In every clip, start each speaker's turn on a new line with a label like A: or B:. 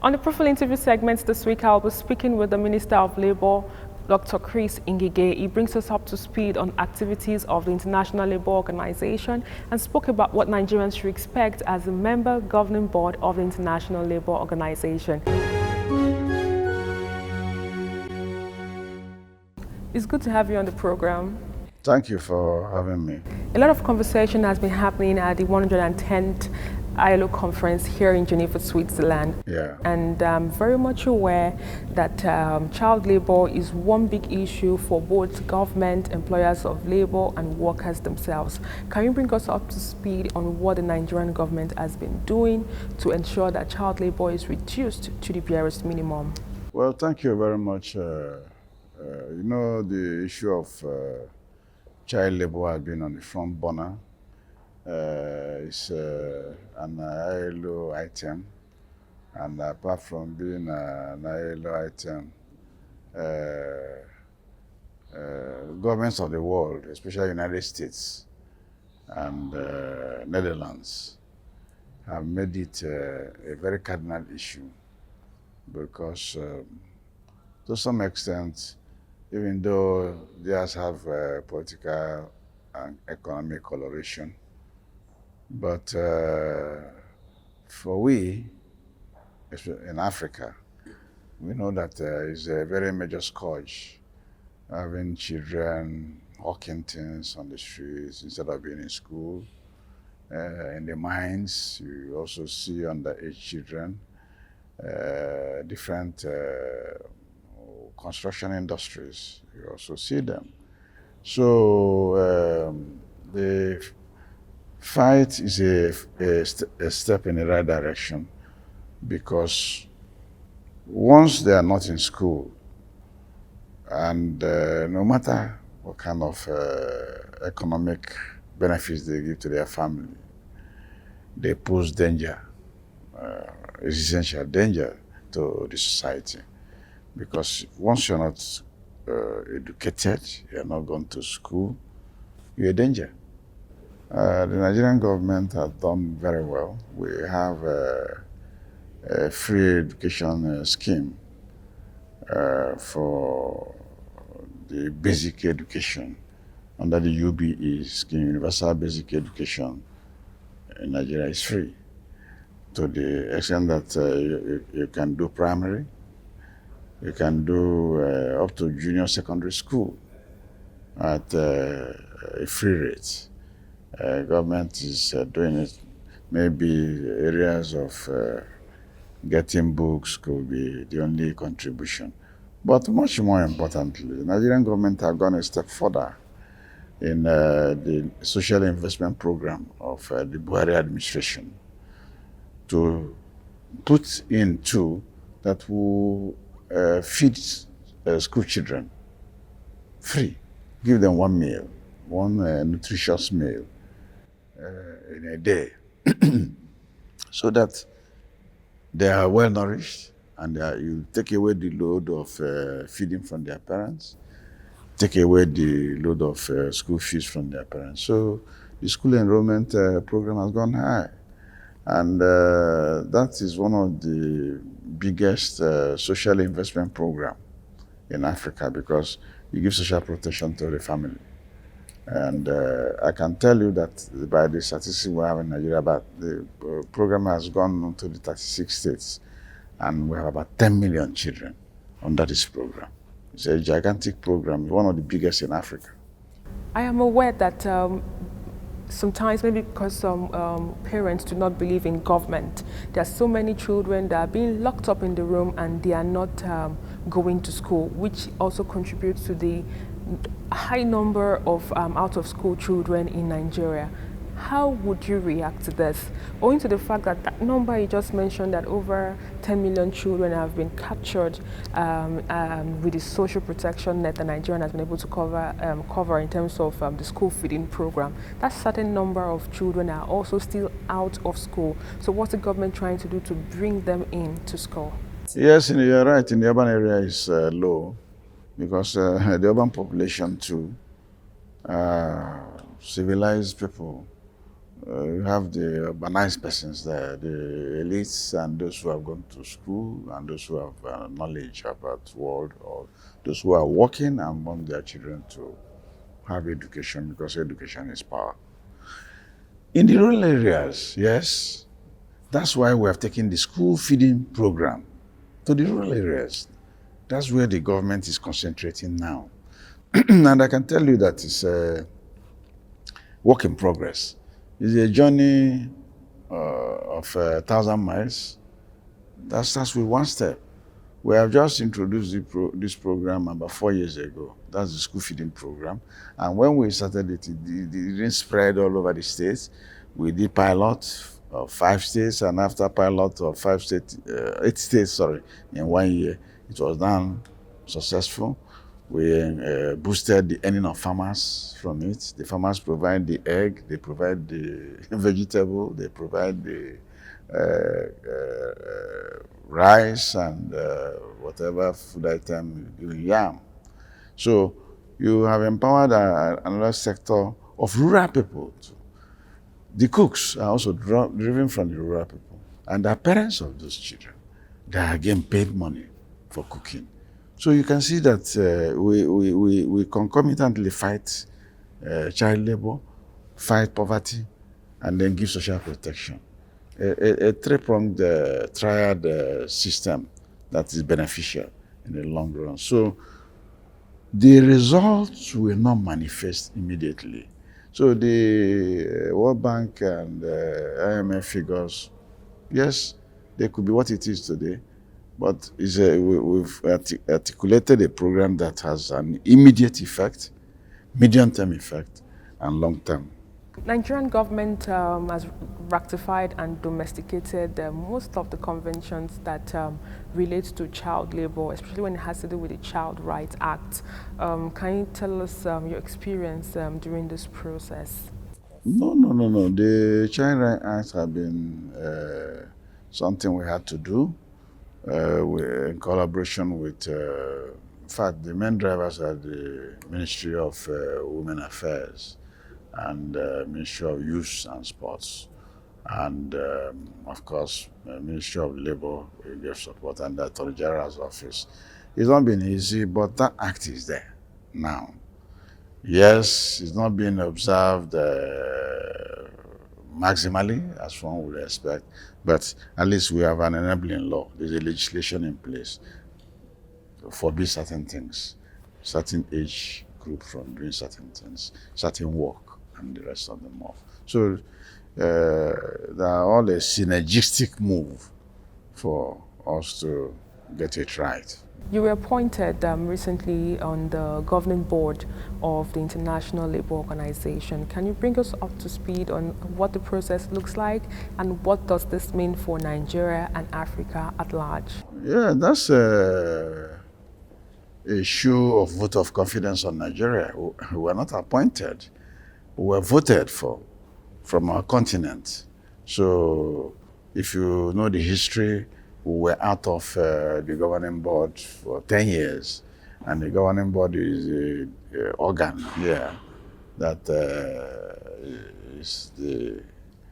A: On the profile interview segment this week, I'll be speaking with the Minister of Labour, Dr. Chris Ngige. He brings us up to speed on activities of the International Labour Organization and spoke about what Nigerians should expect as a member governing board of the International Labour Organization. It's good to have you on the program.
B: Thank you for having me.
A: A lot of conversation has been happening at the 110th ILO conference here in Geneva, Switzerland.
B: Yeah.
A: And I'm very much aware that child labor is one big issue for both government, employers of labor, and workers themselves. Can you bring us up to speed on what the Nigerian government has been doing to ensure that child labor is reduced to the barest minimum?
B: Well, thank you very much. The issue of child labor has been on the front burner. It's an ILO item, and apart from being an ILO item, governments of the world, especially United States and Netherlands, have made it a very cardinal issue because to some extent, even though theirs have political and economic coloration, but for we, in Africa, we know that it's a very major scourge, having children hawking things on the streets instead of being in school. In the mines, you also see underage children, different construction industries, you also see them. So the fight is a step in the right direction, because once they are not in school, and no matter what kind of economic benefits they give to their family, they pose danger, existential danger to the society. Because once you're not educated, you're not going to school, you're a danger. The Nigerian government has done very well. We have a free education scheme for the basic education under the UBE scheme. Universal Basic Education in Nigeria is free, to the extent that you can do primary, you can do up to junior secondary school at a free rate. Government is doing it. Maybe areas of getting books could be the only contribution. But much more importantly, the Nigerian government have gone a step further in the social investment program of the Buhari administration to put in too that will feed school children free, give them one meal, one nutritious meal in a day, so that they are well nourished, and you take away the load of feeding from their parents, take away the load of school fees from their parents. So the school enrollment program has gone high, and that is one of the biggest social investment program in Africa, because you give social protection to the family. And I can tell you that by the statistics we have in Nigeria, about the program has gone to the 36 states, and we have about 10 million children under this program. It's a gigantic program, one of the biggest in Africa.
A: I am aware that sometimes, maybe because some parents do not believe in government, there are so many children that are being locked up in the room and they are not going to school, which also contributes to the high number of out-of-school children in Nigeria. How would you react to this, owing to the fact that that number you just mentioned, that over 10 million children have been captured with the social protection net that Nigeria has been able to cover in terms of the school feeding program? That certain number of children are also still out of school. So what's the government trying to do to bring them in to school?
B: Yes, you're right. In the urban area is low, because the urban population too, civilized people, You have the urbanized persons there, the elites and those who have gone to school and those who have knowledge about the world, or those who are working and want their children to have education, because education is power. In the rural areas, yes, that's why we have taken the school feeding program to the rural areas. That's where the government is concentrating now. And I can tell you that it's a work in progress. It's a journey of 1,000 miles. That starts with one step. We have just introduced this program about 4 years ago. That's the school feeding program. And when we started it, it didn't spread all over the states. We did pilot of 5 states, and after pilot of 8 states, in 1 year, it was done successful. We boosted the earning of farmers from it. The farmers provide the egg, they provide the vegetable, they provide the rice and whatever food item, yam. So you have empowered another sector of rural people too. The cooks are also driven from the rural people, and the parents of those children, they are again paid money for cooking. So you can see that we concomitantly fight child labor, fight poverty, and then give social protection. A three-pronged triad system that is beneficial in the long run. So the results will not manifest immediately. So the World Bank and IMF figures, yes, they could be what it is today, but we've articulated a program that has an immediate effect, medium-term effect, and long-term.
A: Nigerian government has ratified and domesticated most of the conventions that relate to child labor, especially when it has to do with the Child Rights Act. Can you tell us your experience during this process?
B: No. The Child Rights Act have been something we had to do in collaboration with, in fact, the main drivers are the Ministry of Women Affairs and Ministry of Youth and Sports, and of course, Ministry of Labor will give support, and the Attorney General's office. It's not been easy, but that act is there now. Yes, it's not being observed maximally, as one would expect, but at least we have an enabling law. There's a legislation in place to forbid certain things, certain age group from doing certain things, certain work, and the rest of them off. So they are all a synergistic move for us to get it right.
A: You were appointed recently on the governing board of the International Labour Organization. Can you bring us up to speed on what the process looks like and what does this mean for Nigeria and Africa at large?
B: Yeah, that's a show of vote of confidence on Nigeria. We were not appointed, we were voted for from our continent. So if you know the history, we were out of the governing board for 10 years. And the governing board is an organ here that is the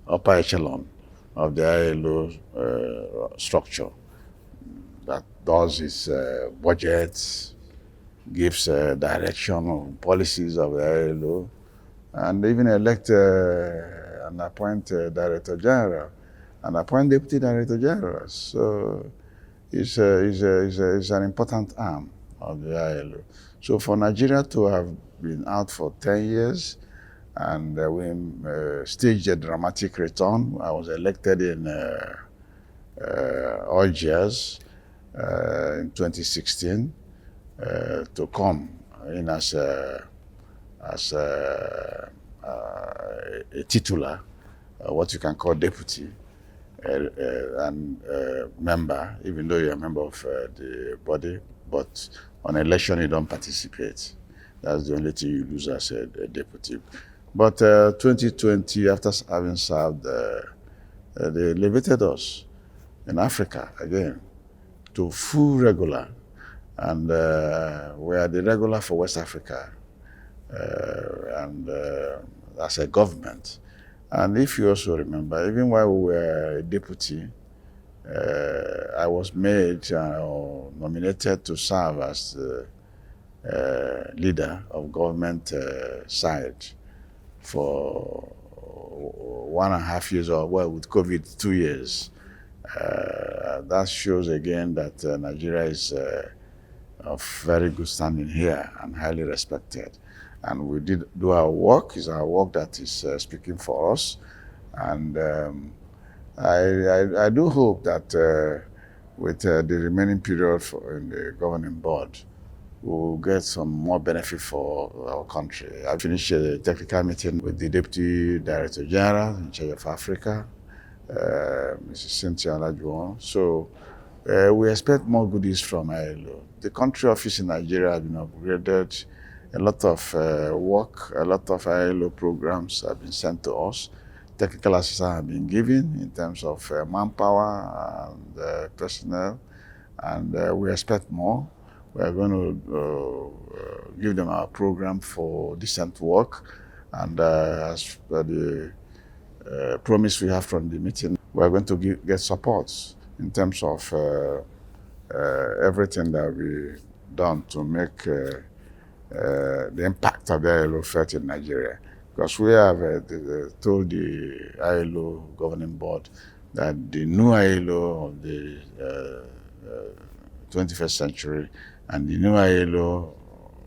B: upper echelon of the ILO structure that does its budgets, gives direction on policies of the ILO, and even elect and appoint Director General and appoint Deputy Director General. So it's an important arm of the ILO. So for Nigeria to have been out for 10 years and we staged a dramatic return. I was elected in Algiers in 2016 to come in as a titular, what you can call deputy, and member, even though you're a member of the body, but on election you don't participate. That's the only thing you lose as a deputy. But 2020, after having served, they elevated us in Africa again to full regular, and we are the regular for West Africa, and as a government. And if you also remember, even while we were a deputy, I was made or nominated to serve as the leader of government side for 1.5 years, or well, with COVID, 2 years. That shows again that Nigeria is of very good standing here and highly respected. And we did do our work. It's our work that is speaking for us. And I do hope that with the remaining period in the governing board, we'll get some more benefit for our country. I finished a technical meeting with the Deputy Director General in charge of Africa, Mrs. Cynthia Olajuwon. So we expect more goodies from ILO. The country office in Nigeria has been upgraded. A lot of work, a lot of ILO programs have been sent to us. Technical assistance have been given in terms of manpower and personnel, and we expect more. We are going to give them our program for decent work, and as per the promise we have from the meeting, we are going to get support in terms of everything that we done to make the impact of the ILO felt in Nigeria. Because we have told the ILO Governing Board that the new ILO of the 21st century and the new ILO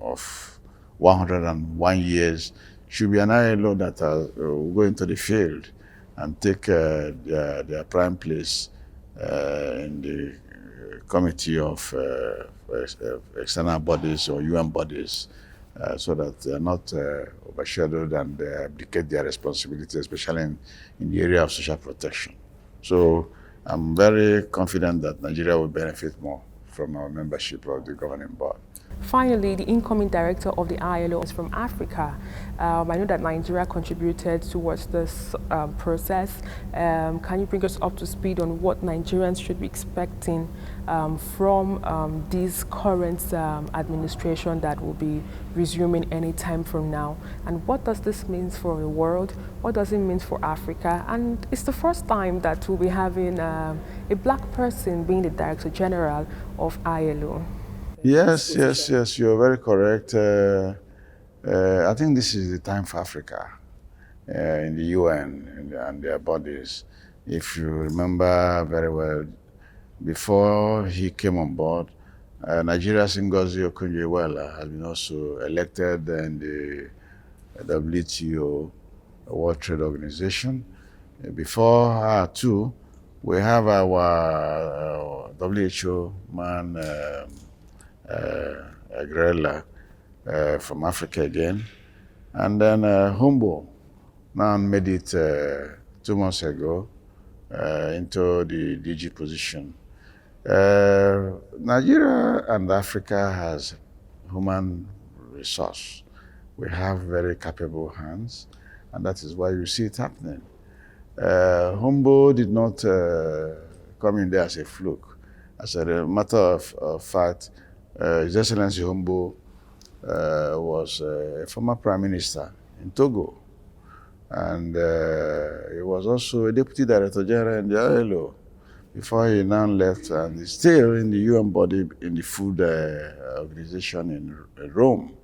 B: of 101 years should be an ILO that will go into the field and take their prime place in the committee of external bodies or UN bodies, so that they are not overshadowed and they abdicate their responsibility, especially in the area of social protection. So I'm very confident that Nigeria will benefit more from our membership of the governing board.
A: Finally, the incoming director of the ILO is from Africa. I know that Nigeria contributed towards this process. Can you bring us up to speed on what Nigerians should be expecting from this current administration that will be resuming any time from now? And what does this mean for the world? What does it mean for Africa? And it's the first time that we'll be having a black person being the Director General of ILO.
B: Yes, you're very correct. I think this is the time for Africa in the UN and their bodies. If you remember very well, before he came on board, Nigeria's Ngozi Okonjo-Iweala has been also elected in the WTO, World Trade Organization. Before her too, we have our WHO man, Agrella, from Africa again. And then Humbo now made it 2 months ago into the DG position. Nigeria and Africa has human resource. We have very capable hands, and that is why you see it happening. Humbo did not come in there as a fluke. As a matter of fact, His Excellency Humbo was a former prime minister in Togo, and he was also a deputy director general in the ILO before he now left, and is still in the UN body in the food organization in Rome.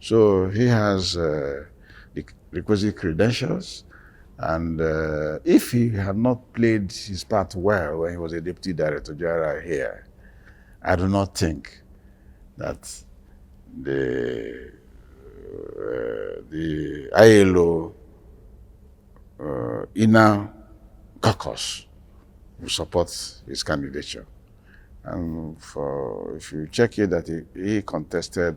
B: So he has the requisite credentials, and if he had not played his part well when he was a deputy director general here, I do not think that the ILO inner caucus will support his candidature. And if you check here that he contested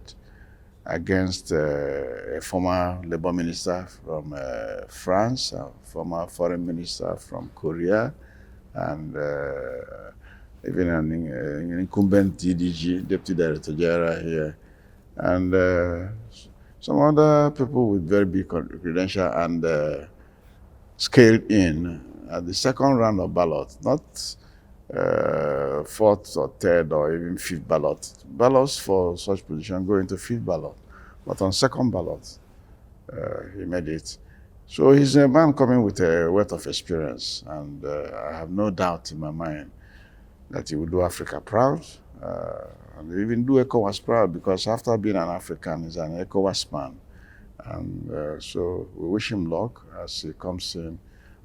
B: against a former labor minister from France, a former foreign minister from Korea, and even an incumbent DDG, Deputy Director General here, and some other people with very big credentials, and scaled in at the second round of ballot, not fourth or third or even fifth ballot. Ballots for such position go into fifth ballot, but on second ballot, he made it. So he's a man coming with a wealth of experience, and I have no doubt in my mind that he will do Africa proud, and even do ECOWAS proud, because after being an African, he's an ECOWAS man. And so we wish him luck as he comes in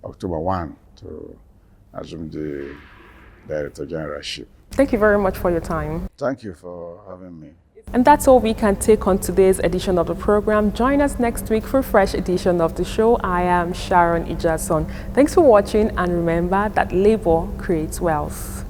B: October 1 to assume the Director Generalship.
A: Thank you very much for your time.
B: Thank you for having me.
A: And that's all we can take on today's edition of the program. Join us next week for a fresh edition of the show. I am Sharon Ijason. Thanks for watching, and remember that labor creates wealth.